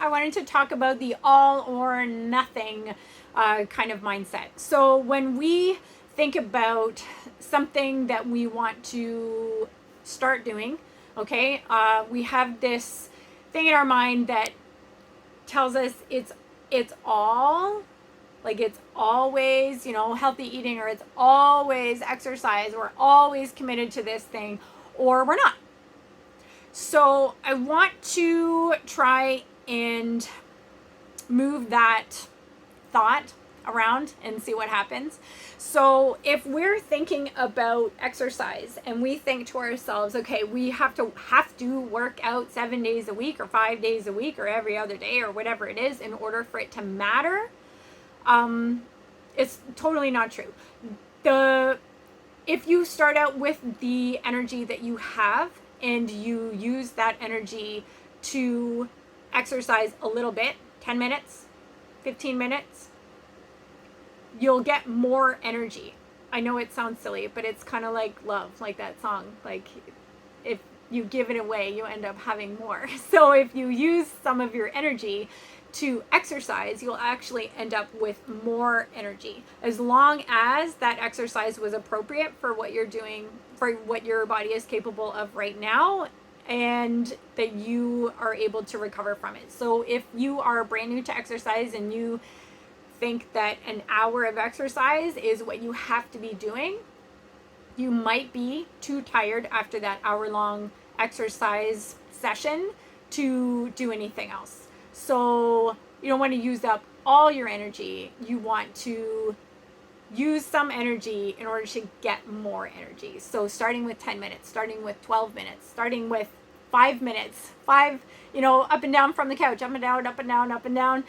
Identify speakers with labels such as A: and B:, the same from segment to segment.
A: I wanted to talk about the all or nothing kind of mindset. So when we think about something that we want to start doing, okay, we have this thing in our mind that tells us it's all, like it's always, you know, healthy eating, or it's always exercise, we're always committed to this thing, or we're not. So I want to try and move that thought around and see what happens. So if we're thinking about exercise and we think to ourselves, okay, we have to work out 7 days a week or 5 days a week or every other day or whatever it is in order for it to matter, it's totally not true. If you start out with the energy that you have and you use that energy to exercise a little bit, 10 minutes, 15 minutes, you'll get more energy. I know it sounds silly, but it's kind of like love, like that song. Like if you give it away, you end up having more. So if you use some of your energy to exercise, you'll actually end up with more energy, as long as that exercise was appropriate for what you're doing, for what your body is capable of right now, and that you are able to recover from it. So if you are brand new to exercise and you think that an hour of exercise is what you have to be doing, you might be too tired after that hour-long exercise session to do anything else. So you don't want to use up all your energy. You want to use some energy in order to get more energy. So starting with 10 minutes, starting with 12 minutes, starting with 5 minutes, up and down from the couch, up and down, up and down, up and down,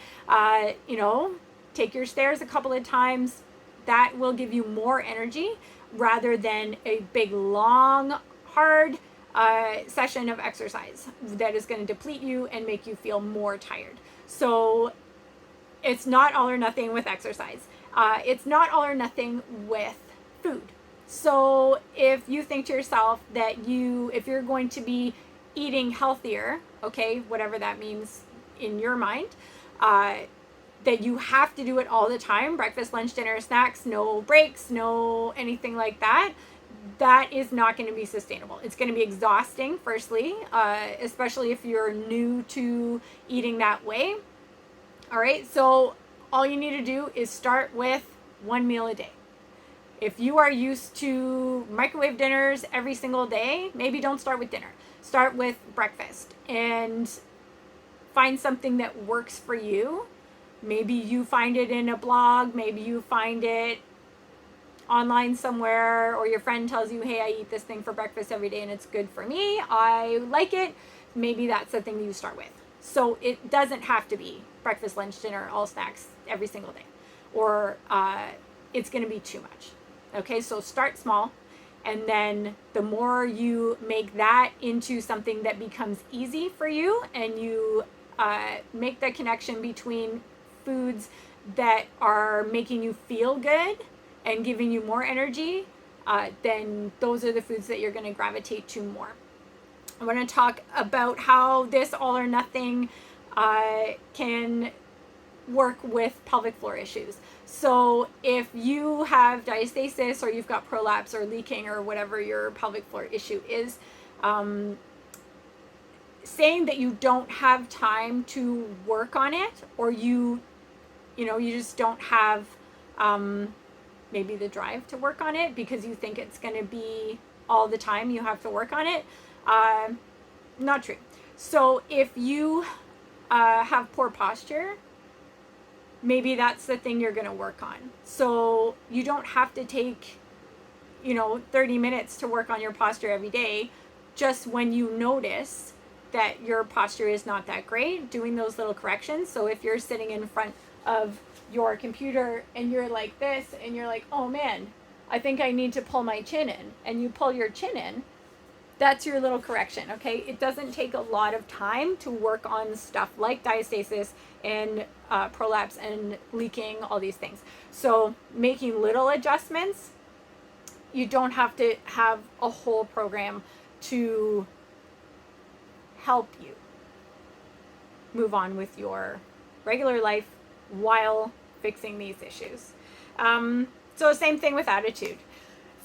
A: take your stairs a couple of times. That will give you more energy rather than a big, long, hard session of exercise that is going to deplete you and make you feel more tired. So it's not all or nothing with exercise. It's not all or nothing with food. So if you think to yourself that if you're going to be eating healthier, okay, whatever that means in your mind, that you have to do it all the time, breakfast, lunch, dinner, snacks, no breaks, no anything like that, that is not going to be sustainable. It's going to be exhausting, firstly, especially if you're new to eating that way. All right, so all you need to do is start with one meal a day. If you are used to microwave dinners every single day, maybe don't start with dinner. Start with breakfast and find something that works for you. Maybe you find it in a blog, maybe you find it online somewhere, or your friend tells you, hey, I eat this thing for breakfast every day and it's good for me, I like it. Maybe that's the thing you start with. So it doesn't have to be breakfast, lunch, dinner, all snacks every single day, or it's going to be too much. Okay, so start small, and then the more you make that into something that becomes easy for you, and you make the connection between foods that are making you feel good and giving you more energy, then those are the foods that you're going to gravitate to more. I want to talk about how this all or nothing can work with pelvic floor issues. So if you have diastasis, or you've got prolapse or leaking, or whatever your pelvic floor issue is, saying that you don't have time to work on it, or you just don't have maybe the drive to work on it because you think it's going to be all the time you have to work on it, not true. So if you have poor posture, maybe that's the thing you're going to work on. So you don't have to take 30 minutes to work on your posture every day. Just when you notice that your posture is not that great, doing those little corrections. So if you're sitting in front of your computer and you're like this, and you're like, oh man, I think I need to pull my chin in, and you pull your chin in, that's your little correction. Okay, it doesn't take a lot of time to work on stuff like diastasis and prolapse and leaking, all these things. So making little adjustments, you don't have to have a whole program to help you. move on with your regular life while fixing these issues. So same thing with attitude.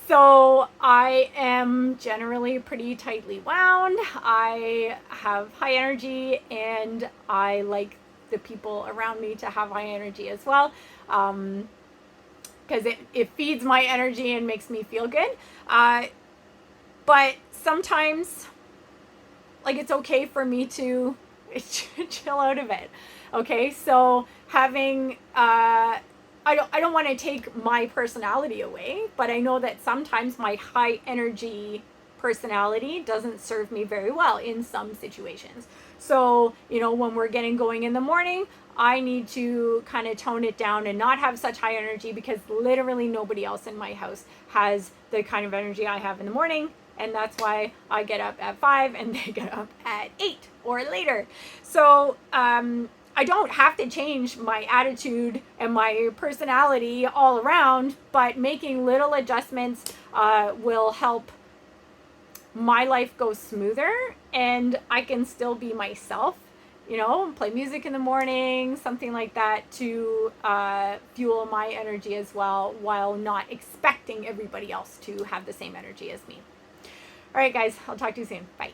A: So I am generally pretty tightly wound. I have high energy, and I like the people around me to have high energy as well, because it feeds my energy and makes me feel good. But sometimes, like, it's okay for me to chill out a bit. Okay, so having I don't want to take my personality away, but I know that sometimes my high energy personality doesn't serve me very well in some situations. So, when we're getting going in the morning, I need to kind of tone it down and not have such high energy, because literally nobody else in my house has the kind of energy I have in the morning. And that's why I get up at 5 and they get up at 8 or later. So, I don't have to change my attitude and my personality all around, but making little adjustments will help my life go smoother, and I can still be myself, play music in the morning, something like that, to fuel my energy as well, while not expecting everybody else to have the same energy as me. All right, guys, I'll talk to you soon. Bye.